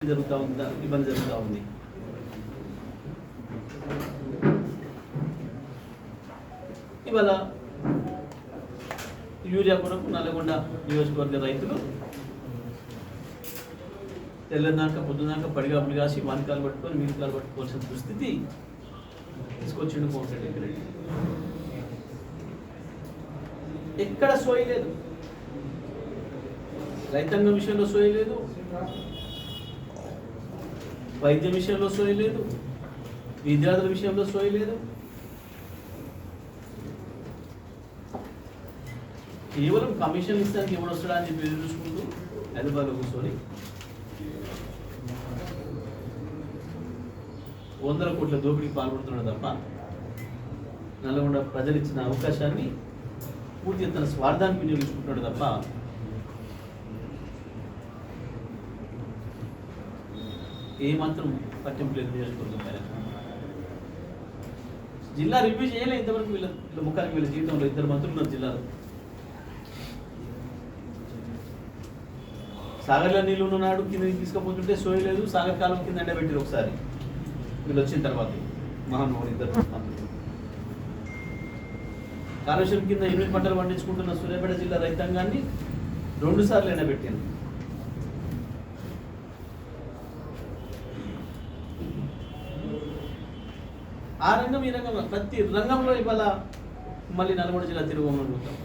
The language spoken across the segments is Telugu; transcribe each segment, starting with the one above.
జరుగుతూ ఉంది, ఇబ్బంది జరుగుతూ ఉంది. ఇవాళ యూరియా కొరకు నల్గొండ నియోజకవర్గ రైతులు తెల్లదాక పొద్దుదాక పడిగాపులు కాసి వానకాలు పట్టుకొని మీరికాలు పట్టుకోవాల్సిన దుస్థితి తీసుకొచ్చిండు కోమటిరెడ్డి రెడ్డి. ఎక్కడ సోయి లేదు, రైతాంగం విషయంలో సోయి లేదు, వైద్య విషయంలో సోయి లేదు, విద్యార్థుల విషయంలో సోయి లేదు. కేవలం కమిషన్ ఇస్తానికి ఎవడు వస్తాడా అని చెప్పి ఎదురు చూసుకుంటూ హైదరాబాద్లో కూర్చొని 100 కోట్ల దోపిడీకి పాల్పడుతున్నాడు తప్ప నల్గొండ ప్రజలు ఇచ్చిన అవకాశాన్ని పూర్తిగా తన స్వార్థానికి వినియోగించుకుంటున్నాడు తప్ప ఏమాత్రం పట్టింపు లేదు. నియోజకవర్గం పైన జిల్లా రివ్యూ చేయలే ఇంతవరకు. వీళ్ళ ముఖానికి వీళ్ళ జీవితంలో 2 మంత్రులు ఉన్నారు జిల్లాలో. సాగర్లో నీళ్ళు ఉన్నాడు, కిందకి తీసుకుపోతుంటే సోయి లేదు. సాగర్ కాలం కింద ఎండబెట్టారు ఒకసారి వీళ్ళు వచ్చిన తర్వాత మహానుభావులు 2 మంత్రులు. కాళేశ్వరం కింద 8 పంటలు పండించుకుంటున్న సూర్యాపేట జిల్లా రైతాంగాన్ని 2 సార్లు ఎండబెట్టాను. ఆ రంగం ఈ రంగం ప్రతి రంగంలో ఇవాళ మళ్ళీ నల్గొండ జిల్లా తిరుగుమని పోతాం.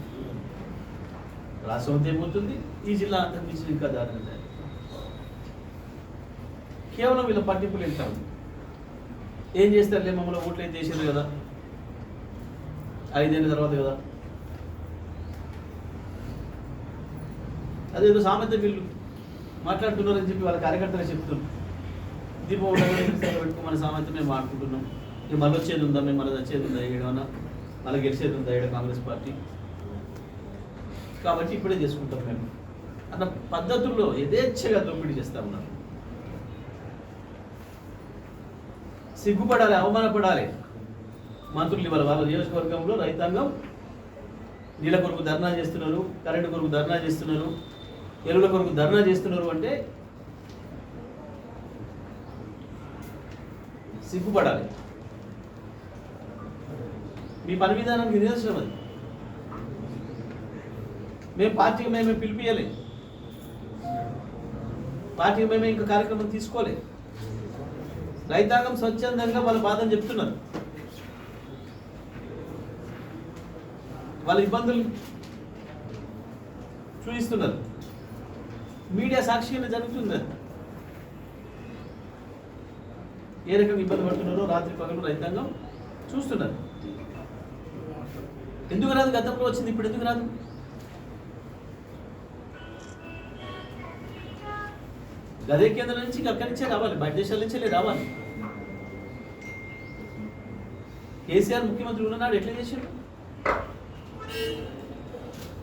రాష్ట్రం ఏమవుతుంది, ఈ జిల్లా అంతకుమించి ఇంకా దారుణంగా కేవలం వీళ్ళ పట్టింపులు వెళ్తాం. ఏం చేస్తారులే, మమ్మల్ని ఓట్లు అయితే చేసారు కదా, 5 ఏళ్ళ తర్వాత కదా. అదేదో సామెత వీళ్ళు మాట్లాడుతున్నారని చెప్పి వాళ్ళ కార్యకర్తలు చెప్తున్నారు. దీపం ఉండగానే పెట్టుకోమని సామెత మేము మాట్లాడుకుంటున్నాం. ఇక మళ్ళీ వచ్చేది ఉందా, మేము మళ్ళీ వచ్చేది ఉందా, ఏడవన్నా మళ్ళీ గెలిచేది ఉందా ఏడ కాంగ్రెస్ పార్టీ, కాబట్టి ఇప్పుడే చేసుకుంటాం మేము అన్న పద్ధతుల్లో యథేచ్ఛగా దోపిడీ చేస్తూ ఉన్నారు. సిగ్గుపడాలి, అవమానపడాలి మంత్రులు. వాళ్ళ నియోజకవర్గంలో రైతాంగం నీళ్ళ కొరకు ధర్నా చేస్తున్నారు, కరెంటు కొరకు ధర్నా చేస్తున్నారు, ఎరువుల కొరకు ధర్నా చేస్తున్నారు అంటే సిగ్గుపడాలి. మీ పని విధానానికి నిదర్శనం అది. మేము పార్టీకి మేమే పిలిపియలే, పార్టీకి మేమే ఇంకా కార్యక్రమం తీసుకోలే. రైతాంగం స్వచ్ఛందంగా వాళ్ళ బాధను చెప్తున్నారు, వాళ్ళ ఇబ్బందులు చూపిస్తున్నారు. మీడియా సాక్షిగా జరుగుతుంది. ఏ రకంగా ఇబ్బంది పడుతున్నారో రాత్రి పగలు రైతాంగం చూస్తున్నారు. ఎందుకు రాదు? గతంలో వచ్చింది, ఇప్పుడు ఎందుకు రాదు? గదే కేంద్రం నుంచి అక్కడి నుంచే రావాలి, బయట దేశాల నుంచే రావాలి. కేసీఆర్ ముఖ్యమంత్రి ఉన్ననాడు ఎట్లా చేశాడు?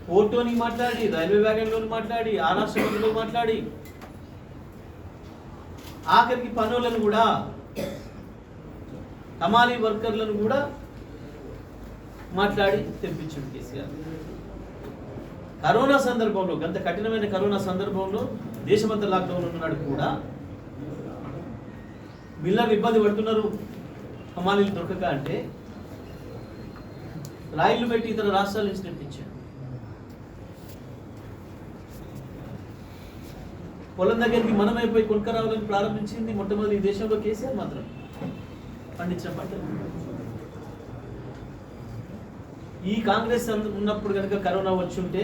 పోర్టోని మాట్లాడి, రైల్వే వ్యాగన్లో మాట్లాడి, ఆ రాష్ట్రంలో మాట్లాడి, ఆఖరికి పనులను కూడా, హమాలీ వర్కర్లను కూడా మాట్లాడి తెప్పించాడు కేసీఆర్. కరోనా సందర్భంలో, గంత కఠినమైన కరోనా సందర్భంలో దేశమంతా లాక్డౌన్ ఉన్నాడు కూడా మిల్లర్లు ఇబ్బంది పడుతున్నారు, హమాలీలు దొరకక అంటే రైళ్లు పెట్టి ఇతర రాష్ట్రాల నుంచి తెప్పించాడు. పొలం దగ్గరికి మనమైపోయి కొనుక్కరావాలని ప్రారంభించింది మొట్టమొదటి ఈ దేశంలో కేసీఆర్ మాత్రం పండించిన పంటలు. ఈ కాంగ్రెస్ ఉన్నప్పుడు కనుక కరోనా వచ్చి ఉంటే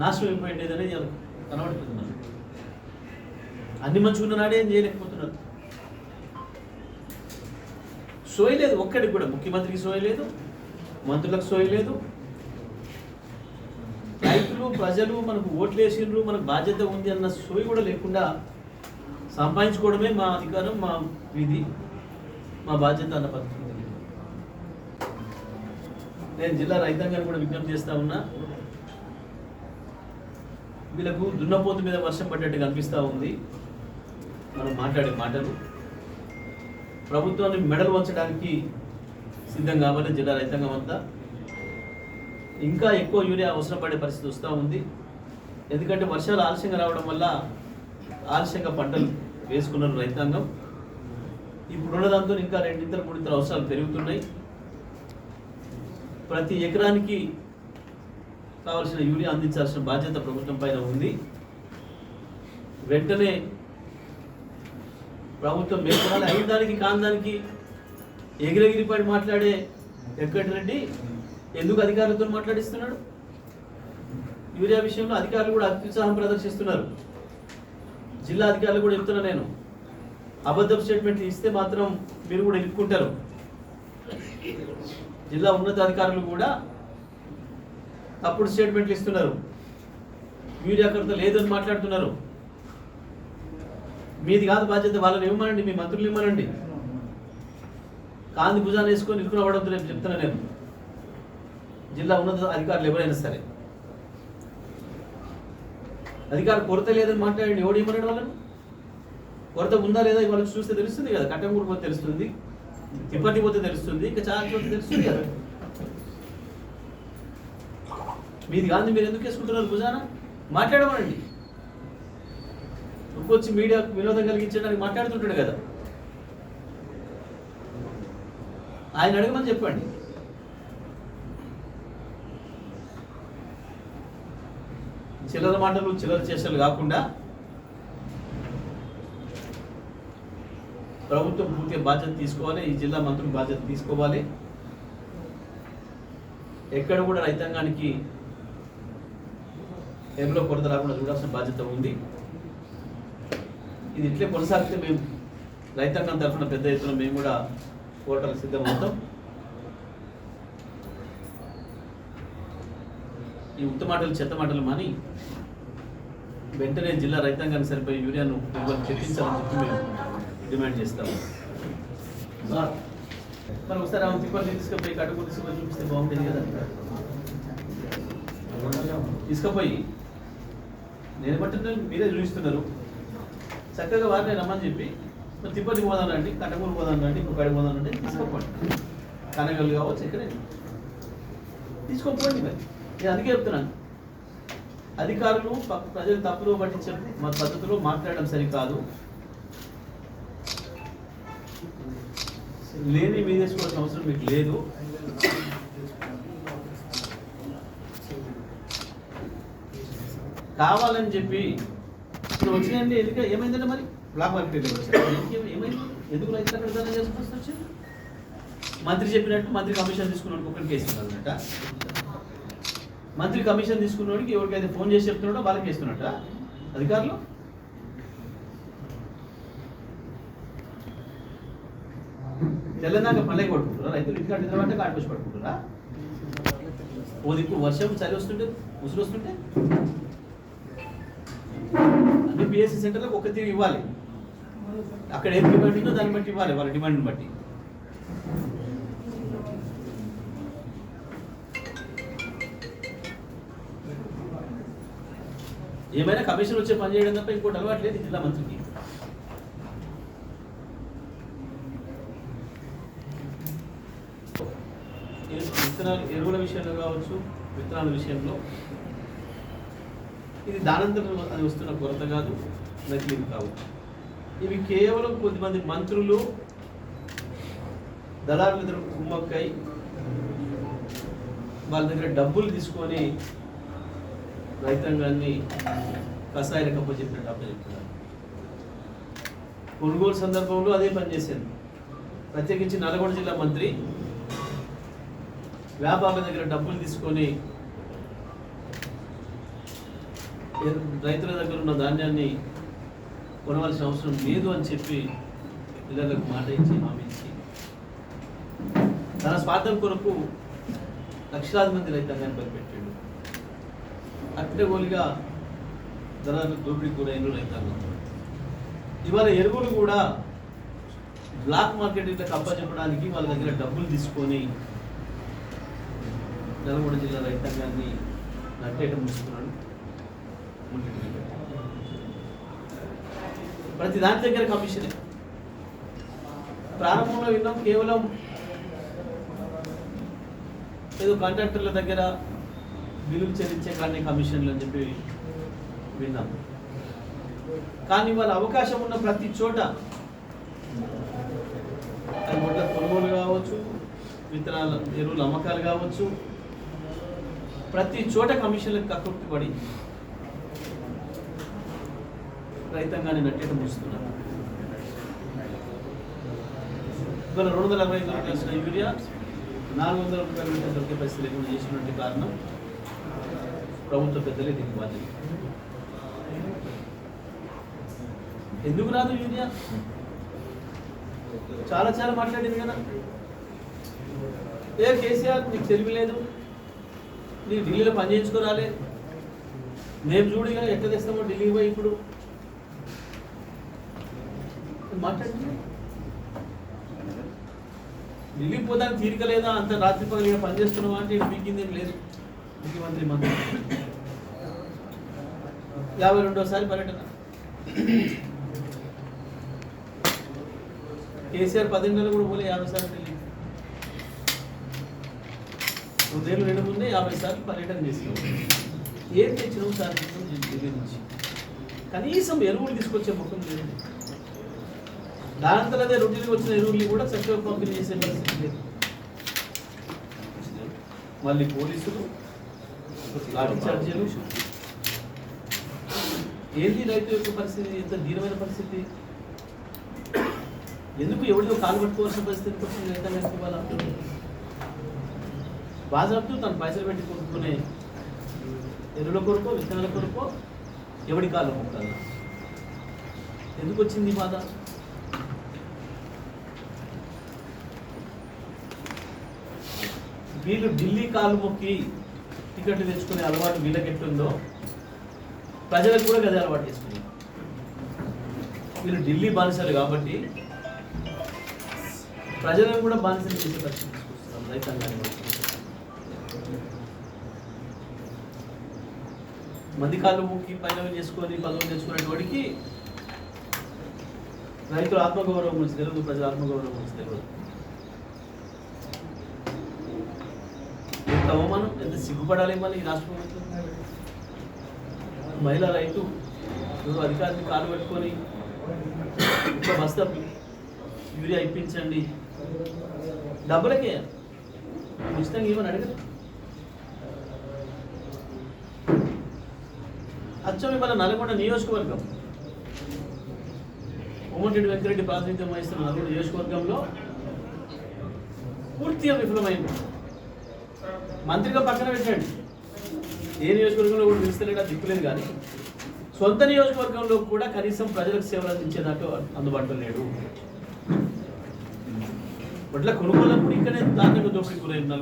నాశనం అయిపోయింది అనేది కనబడుతుంది. మనం అన్ని మంచిగా ఉన్ననాడే ఏం చేయలేకపోతున్నారు. సోయి లేదు ఒక్కడికి కూడా. ముఖ్యమంత్రికి సోయి లేదు, మంత్రులకు సోయి లేదు. రైతులు ప్రజలు మనకు ఓట్లు వేసిండ్రు, మనకు బాధ్యత ఉంది అన్న సోయి కూడా లేకుండా సంపాదించుకోవడమే మా అధికారం, మా విధి, మా బాధ్యత అన్న పద్ధతి. నేను జిల్లా రైతాంగాన్ని కూడా విజ్ఞప్తి చేస్తా ఉన్నా. వీళ్ళకు దున్నపోతు మీద వర్షం పడ్డట్టు కనిపిస్తూ ఉంది మనం మాట్లాడే మాటలు. ప్రభుత్వాన్ని మెడలు వంచడానికి సిద్ధం కావాలి జిల్లా రైతాంగం అంతా. ఇంకా ఎక్కువ యూరియా అవసరం పడే పరిస్థితి వస్తూ ఉంది. ఎందుకంటే వర్షాలు ఆలస్యంగా రావడం వల్ల ఆలస్యంగా పంటలు వేసుకున్నారు రైతాంగం. ఇప్పుడున్న దాంతో ఇంకా 2-3 అవసరాలు పెరుగుతున్నాయి. ప్రతి ఎకరానికి కావాల్సిన యూరియా అందించాల్సిన బాధ్యత ప్రభుత్వం పైన ఉంది. వెంటనే ప్రభుత్వం మేల్కొనాలి. అయిన దానికి కాని దానికి ఎగిరెగిరిపడి మాట్లాడే వెంకటరెడ్డి ఎందుకు అధికారులతో మాట్లాడిస్తున్నాడు? యూరియా విషయంలో అధికారులు కూడా అత్యుత్సాహం ప్రదర్శిస్తున్నారు. జిల్లా అధికారులు కూడా చెప్తున్నా నేను, అబద్ధపు స్టేట్మెంట్లు ఇస్తే మాత్రం మీరు కూడా ఇరుక్కుంటారు. జిల్లా ఉన్నతాధికారులు కూడా తప్పుడు స్టేట్మెంట్లు ఇస్తున్నారు. యూరియా కొరత లేదని మాట్లాడుతున్నారు. మీది కాదు బాధ్యత, వాళ్ళని ఇవ్వమనండి, మీ మంత్రులు ఇవ్వమనండి. కాంతి భుజాన్ని వేసుకొని ఇరుకునవడంతో రేపు చెప్తున్నా నేను, జిల్లా ఉన్నత అధికారులు ఎవరైనా సరే అధికార కొరత లేదని మాట్లాడండి. ఎవడు ఇవ్వమనండి వాళ్ళని? కొరత ఉందా లేదా వాళ్ళకి చూస్తే తెలుస్తుంది కదా. కట్టంగూరు పోతే తెలుస్తుంది, తిప్పటి పోతే తెలుస్తుంది, ఇంకా చాలా చోట్ల తెలుస్తుంది కదా. మీది కాదు, మీరు ఎందుకు వేసుకుంటున్నారు భుజాన? మాట్లాడమనండి. వచ్చి మీడియాకు వినోదం కలిగించడానికి మాట్లాడుతుంటాడు కదా, ఆయన అడగమని చెప్పండి. చిల్లర మాటలు చిల్లర చేష్టలు కాకుండా ప్రభుత్వం పూర్తిగా బాధ్యత తీసుకోవాలి. ఈ జిల్లా మంత్రులు బాధ్యత తీసుకోవాలి. ఎక్కడ కూడా రైతాంగానికి ఎరువుల కొరత రాకుండా చూడాల్సిన బాధ్యత ఉంది. ఇది ఇట్లే కొనసాగితే మేము రైతాంగం తరఫున పెద్ద ఎత్తున మేము కూడా పోరాటాలకు సిద్ధమవుతాం. ఈ ఉత్త మాటలు చెత్త మాటలు మాని వెంటనే జిల్లా రైతాంగానికి సరిపోయే యూరియాను చెప్పించాలని చెప్పి మేము డిమాండ్ చేస్తాము. మరి ఒకసారి ఆమె తిప్పలు తీసుకుపోయి కట్టుకు తీసుకొని చూపిస్తే బాగుంటుంది కదా. తీసుకుపోయి నేను బట్టి మీరే చూపిస్తున్నారు, చక్కగా వారిని రమ్మని చెప్పి మరి తిప్పటికి పోదానండి, కట్టకూరు పోదానండి, ఇంకొక కడికి పోదానండి, తీసుకోపోండి. కనగలు కావచ్చు, ఎక్కడే తీసుకోపోండి. మరి నేను అందుకే చెప్తున్నాను, అధికారులు ప్రజలు తప్పులో పట్టించే పద్ధతిలో మాట్లాడడం సరికాదు. లేని మీద తీసుకోవాల్సిన అవసరం మీకు లేదు. కావాలని చెప్పి ఇప్పుడు వచ్చినాయండి. ఎందుకు ఏమైందంటే మరి బ్లాక్ మార్కెట్ ఏమైంది? ఎందుకు రైతులు అక్కడ ధర చేసుకొచ్చి వచ్చింది? మంత్రి చెప్పినట్టు మంత్రి కమిషన్ తీసుకున్నాడు, ఒకరికి కేసు ఇవ్వాలన్నట. మంత్రి కమిషన్ తీసుకున్నోడికి ఎవరికైతే ఫోన్ చేసి చెప్తున్నాడో వాళ్ళకి వేస్తున్నట్ట అధికారులు. తెలంగాణ పల్లె కొట్టుకుంటారా రైతులు? ఇంటికాడ నిద్రపట్టే కాడిపోసి పట్టుకుంటారా? ఓ దిక్కు వర్షం చలి వస్తుంటే ముసురు వస్తుంటే అన్ని పిఎస్సి సెంటర్లకు ఒక తీరు ఇవ్వాలి. అక్కడ ఏం డిమాండ్ ఉందో దాన్ని బట్టి ఇవ్వాలి, వాళ్ళ డిమాండ్ని బట్టి. ఏమైనా కమిషన్ వచ్చే పని చేయడం తప్ప ఇంకోటి అలవాట్లేదు జిల్లా మంత్రికి. విత్తనాలు ఎరువుల విషయంలో కావచ్చు, విత్తనాల విషయంలో ఇది దానంతరం అది వస్తున్న కొరత కాదు, నకిలీలు కావు. ఇవి కేవలం కొద్దిమంది మంత్రులు దళారుల కుమ్మక్కై వాళ్ళ దగ్గర డబ్బులు తీసుకొని రైతాంగాన్ని కషాయాల కప్ప చెప్పినట్టు అప్పచెప్తున్నారు. కొనుగోలు సందర్భంలో అదే పనిచేశాను. ప్రత్యేకించి నల్గొండ జిల్లా మంత్రి వ్యాపారుల దగ్గర డబ్బులు తీసుకొని రైతుల దగ్గర ఉన్న ధాన్యాన్ని కొనవలసిన అవసరం లేదు అని చెప్పి పిల్లలకు మాట ఇచ్చి హామీంచి తన స్వార్థం కొరకు లక్షలాది మంది రైతాంగాన్ని బలిపెట్టాడు. అట్టగోలిగా ధరలు దోపిడీ గురైన రైతాంగం. ఇవాళ ఎరువులు కూడా బ్లాక్ మార్కెట్ ఇట్లా కప్ప చెప్పడానికి వాళ్ళ దగ్గర డబ్బులు తీసుకొని నల్గొండ జిల్లా రైతాంగాన్ని నట్టేట ముంచుతున్నాడు. ప్రతి దాని దగ్గర కమిషనే. ప్రారంభంలో విన్నాం కేవలం ఏదో కాంట్రాక్టర్ల దగ్గర బిల్లులు చెల్లించే కానీ కమిషన్లు అని చెప్పి విన్నాం. కానీ వాళ్ళ అవకాశం ఉన్న ప్రతి చోట అది వడ్ల కొనుగోలు కావచ్చు, విత్తనాల ఎరువుల అమ్మకాలు కావచ్చు, ప్రతి చోట కమిషన్లకు కక్కుర్తి పడి రైతాంగాన్ని నట్టేట మూస్తున్నారు. ఇవాళ 245 లక్షల యూరియా 400 రూపాయలు దొరికే పరిస్థితి లేకుండా చేసినటువంటి కారణం ప్రభుత్వ పెద్దలే దీనికి బాధ్యత. ఎందుకు రాదు యూరియా? చాలా చాలా మాట్లాడింది కదా. ఏ కేసీఆర్ నీకు తెలివి లేదు, నీకు ఢిల్లీలో పని చేయించుకోరాలే, మేము చూడిగా ఎక్కడ తెస్తామో ఢిల్లీకి పోయి ఇప్పుడు మాట్లాడుతుంది. ఢిల్లీకి పోతానికి తీరిక లేదా, అంత రాత్రి పగలిగా పనిచేస్తున్నావా అంటే పీకిందేం లేదు. ముఖ్యమంత్రి మంత్రి 52వ పర్యటన. కేసీఆర్ 10 నెలలు కూడా పోలే 50 సార్లు ఢిల్లీ. 2 ఏళ్ళు ముందే 50 సార్లు పర్యటన చేసినావు. ఏం తెచ్చినావు సార్ ఢిల్లీ నుంచి? కనీసం ఎరువులు తీసుకొచ్చే ముఖం లేదు. దానంతలో అదే రొటీన్గా వచ్చిన ఎరువుల్ని కూడా చక్కగా పంపిణీ చేసే పరిస్థితి లేదు. మళ్ళీ పోలీసులు, లాఠీ చార్జీలు. ఏంటి రైతు యొక్క పరిస్థితి? ఎంత దీనమైన పరిస్థితి. ఎందుకు ఎవరితో కాలు పట్టుకోవాల్సిన పరిస్థితి వచ్చింది రైతాంగానికి? ఇవ్వాలి బాజాబ్తూ తను పైసలు పెట్టి కొనుక్కునే ఎరువుల కొరకో విత్తనాల కొరకో ఎవడి కాళ్ళు మొక్కాలి? ఎందుకు వచ్చింది బాధ? వీళ్ళు ఢిల్లీ కాలు మొక్కి టికెట్లు తెచ్చుకునే అలవాటు వీళ్ళకి ఎట్లుందో ప్రజలకు కూడా గదే అలవాటు చేసుకున్నారు. వీళ్ళు ఢిల్లీ బానిసలు కాబట్టి ప్రజలను కూడా బానిసలు చేసే పరిస్థితి తీసుకొస్తున్నారు రైతాంగాన్ని. మంది కాళ్ళు మొక్కి పైన చేసుకొని పదవులు తెచ్చుకునేటోడికి రైతుల ఆత్మగౌరవం గురించి తెలియదు, ప్రజల ఆత్మగౌరవం గురించి తెలియదు. ఎంత అవమానం, ఎంత సిగ్గుపడాలి మళ్ళీ ఈ రాష్ట్ర ప్రభుత్వం. మహిళా రైతు ఎవరు అధికారిని కాలు పెట్టుకొని ఒక బస్తా యూరియా ఇప్పించండి, డబ్బులకే ఉచితంగా ఏమని అడగరు. అచ్చం ఇవాళ నల్గొండ నియోజకవర్గం కోమటిరెడ్డి వెంకరెడ్డి ప్రాతినిధ్యం వహిస్తున్న నల్గొండ నియోజకవర్గంలో పూర్తిగా విఫలమైంది. మంత్రిగా పక్కన పెట్టండి, ఏ నియోజకవర్గంలో కూడా నిలుస్తలేడా దిక్కులేదు, కానీ సొంత నియోజకవర్గంలో కూడా కనీసం ప్రజలకు సేవలు అందించేదాకా అందుబాటులో లేడు. వడ్ల కొనుగోలు ఇక్కడే దారుణంగా దోపిడీకి గురైంది నల్గొండ.